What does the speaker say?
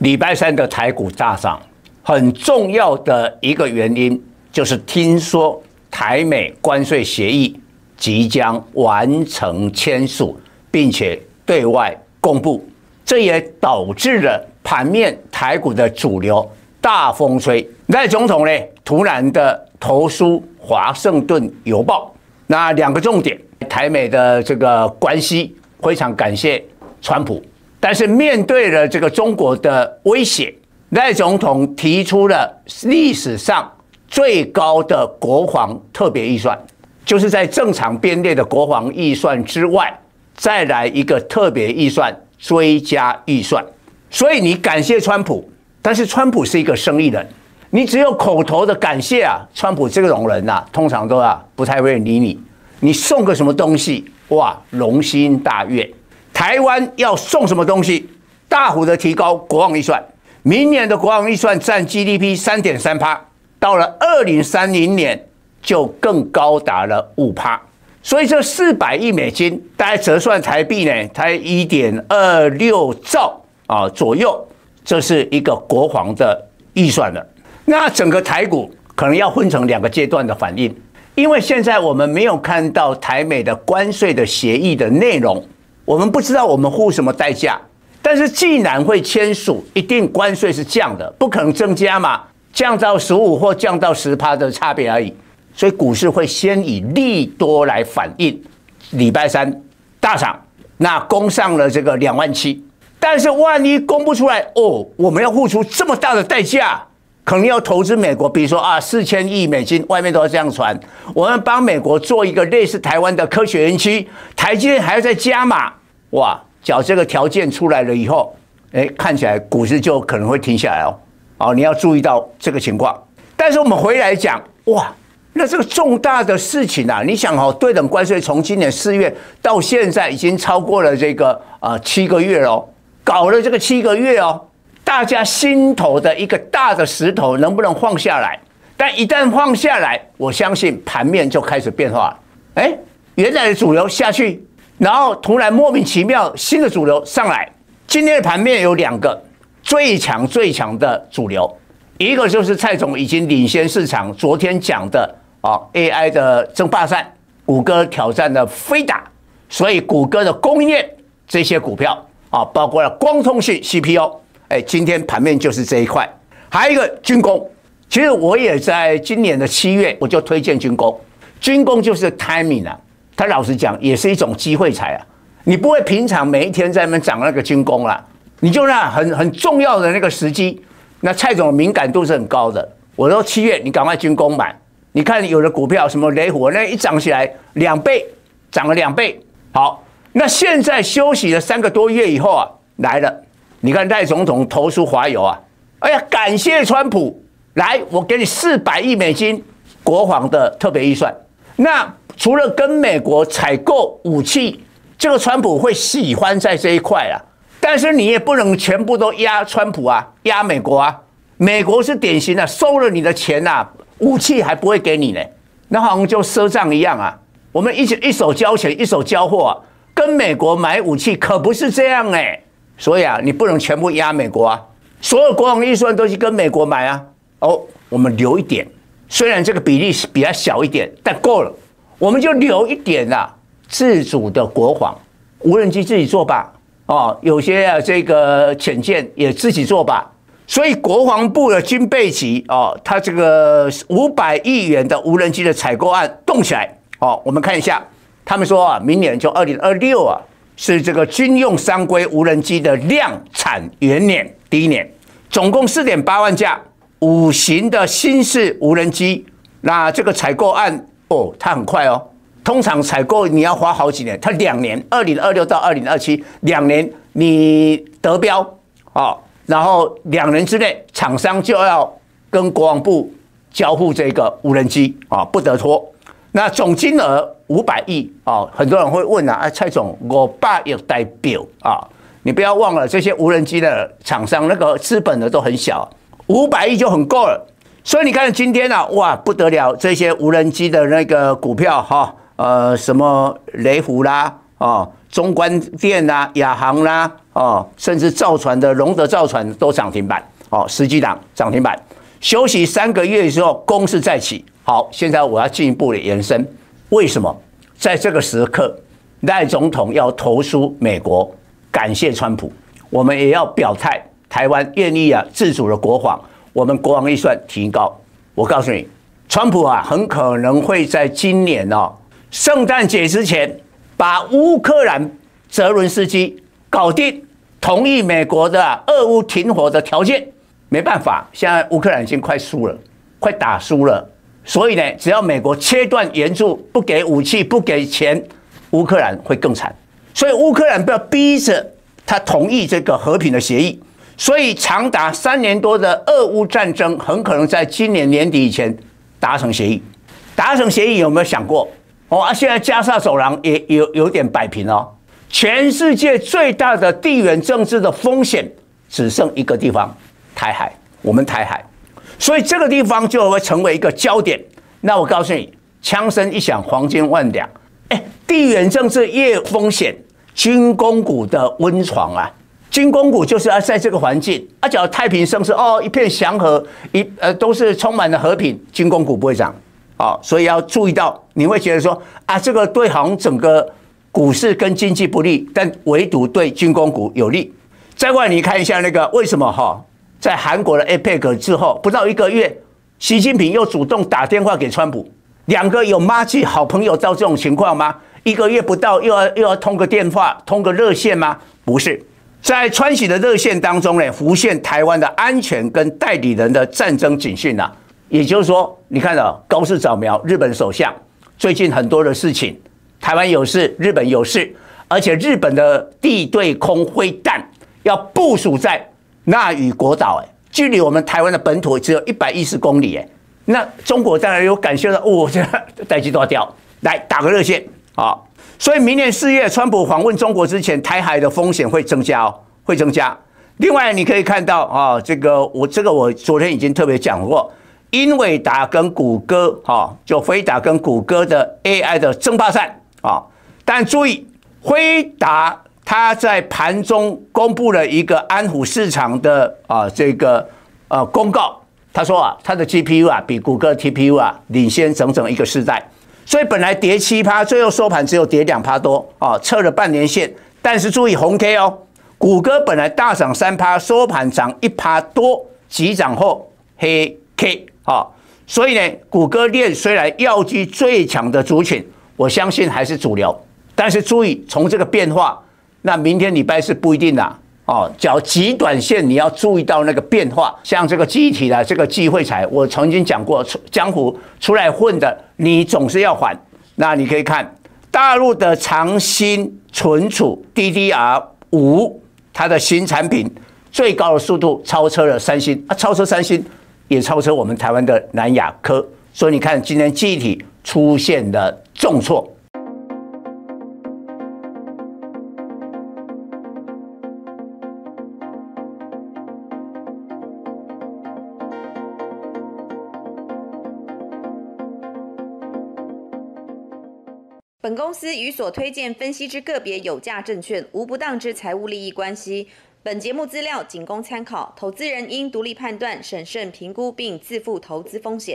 礼拜三的台股大涨，很重要的一个原因就是听说台美关税协议即将完成签署，并且对外公布，这也导致了盘面台股的主流大风吹。赖总统呢突然的投书华盛顿邮报，那两个重点，台美的这个关系非常感谢川普。但是面对了这个中国的威胁，赖总统提出了历史上最高的国防特别预算，就是在正常编列的国防预算之外，再来一个特别预算追加预算。所以你感谢川普，但是川普是一个生意人，你只有口头的感谢啊，川普这种人啊，通常都不太会理你。你送个什么东西，哇，龙心大悦。台湾要送什么东西？大幅的提高国防预算，明年的国防预算占 GDP 3.3%，到了2030年就更高达了5%。所以这400亿美金，大概折算台币呢，才1.26兆左右，这是一个国防的预算了。那整个台股可能要分成2个阶段的反应，因为现在我们没有看到台美的关税的协议的内容。我们不知道我们付什么代价，但是既然会签署，一定关税是降的，不可能增加嘛，降到15%或降到10%的差别而已。所以股市会先以利多来反应。礼拜三大涨，那攻上了这个27000，但是万一攻不出来哦，我们要付出这么大的代价，可能要投资美国，比如说4000亿美金，外面都要这样传，我们帮美国做一个类似台湾的科学园区，台积电还要再加码。哇，假这个条件出来了以后，看起来股市就可能会停下来哦。你要注意到这个情况。但是我们回来讲，哇，那这个重大的事情啊，你想对等关税从今年4月到现在已经超过了这个7个月了，搞了这个7个月哦，大家心头的一个大的石头能不能放下来？但一旦放下来，我相信盘面就开始变化了。原来的主流下去。然后突然莫名其妙新的主流上来，今天的盘面有2个最强的主流，一个就是蔡总已经领先市场昨天讲的AI 的争霸战，谷歌挑战了飞达，所以谷歌的供应链这些股票包括了光通讯 CPU， 今天盘面就是这一块。还有一个军工，其实我也在今年的7月我就推荐军工，军工就是 timing 啊。他老实讲，也是一种机会财啊！你不会平常每一天在那边涨那个军工啦，你就那很重要的那个时机，那蔡总的敏感度是很高的。我说7月你赶快军工买，你看有的股票什么雷虎，那一涨起来2倍，涨了2倍。好，那现在休息了3个多月以后来了，你看赖总统投书华邮哎呀，感谢川普，来，我给你400亿美金国防的特别预算。那除了跟美国采购武器，这个川普会喜欢在这一块但是你也不能全部都压川普压美国美国是典型的收了你的钱武器还不会给你呢，那好像就赊账一样我们一手交钱一手交货跟美国买武器可不是这样所以你不能全部压美国所有国防预算都是跟美国买我们留一点，虽然这个比例比较小一点，但够了。我们就留一点自主的国防，无人机自己做吧，有些这个潜舰也自己做吧。所以国防部的军备局它这个500亿元的无人机的采购案动起来我们看一下，他们说明年就2026是这个军用商规无人机的量产元年，第一年，总共4.8万架5型的新式无人机。那这个采购案它很快通常采购你要花好几年，它2年，2026到2027，2年你得标然后2年之内厂商就要跟国防部交付这个无人机不得拖。那总金额500亿很多人会问蔡总500亿代表你不要忘了这些无人机的厂商那个资本的都很小，500亿就很够了。所以你看今天哇不得了，这些无人机的那个股票什么雷虎啦中关电啦、亚航啦，甚至造船的龙德造船都涨停板，10几档涨停板。休息3个月之后，攻势再起。好，现在我要进一步的延伸，为什么在这个时刻，赖总统要投书美国，感谢川普，我们也要表态，台湾愿意自主的国防，我们国防预算提高。我告诉你，川普很可能会在今年圣诞节之前，把乌克兰泽伦斯基搞定，同意美国的俄乌停火的条件。没办法，现在乌克兰已经快输了，快打输了。所以呢，只要美国切断援助，不给武器，不给钱，乌克兰会更惨。所以乌克兰不要逼着他同意这个和平的协议。所以长达3年多的俄乌战争，很可能在今年年底以前达成协议。达成协议有没有想过？现在加沙走廊也有点摆平哦。全世界最大的地缘政治的风险只剩一个地方。台海，我们台海，所以这个地方就会成为一个焦点。那我告诉你，枪声一响，黄金万两。地缘政治越风险，军工股的温床啊，军工股就是要在这个环境，只要太平盛世一片祥和，都是充满了和平，军工股不会涨。所以要注意到，你会觉得说这个对好像整个股市跟经济不利，但唯独对军工股有利。再过来你看一下那个为什么在韩国的 APEC 之后不到1个月，习近平又主动打电话给川普，2个有麻吉好朋友到这种情况吗？1个月不到又要通个电话，通个热线吗？不是，在川习的热线当中呢，浮现台湾的安全跟代理人的战争警讯啊。也就是说，你看到高市早苗日本首相最近很多的事情，台湾有事，日本有事，而且日本的地对空飞弹要部署在纳屿国岛，距离我们台湾的本土只有110公里，那中国当然有感觉到，这代志大条，来打个热线啊！所以明年4月，川普访问中国之前，台海的风险会增加会增加。另外，你可以看到这个我昨天已经特别讲过，英伟达跟谷歌就辉达跟谷歌的 AI 的争霸战但注意，辉达他在盘中公布了一个安抚市场的公告，他说他的 GPU 比谷歌 TPU 领先整整1个世代，所以本来跌7%，最后收盘只有跌2%多测了半年线，但是注意红 K 谷歌本来大涨3%，收盘涨1%多，急涨后黑 K 所以呢，谷歌链虽然耀居最强的族群，我相信还是主流，但是注意从这个变化。那明天礼拜4不一定啦，只要极短线你要注意到那个变化，像这个记忆体的这个记忆汇材，我曾经讲过，江湖出来混的，你总是要还。那你可以看大陆的长鑫存储 DDR5，它的新产品最高的速度超车了三星超车三星，也超车我们台湾的南亚科，所以你看今天记忆体出现了重挫。本公司与所推荐分析之个别有价证券无不当之财务利益关系。本节目资料仅供参考，投资人应独立判断、审慎评估并自负投资风险。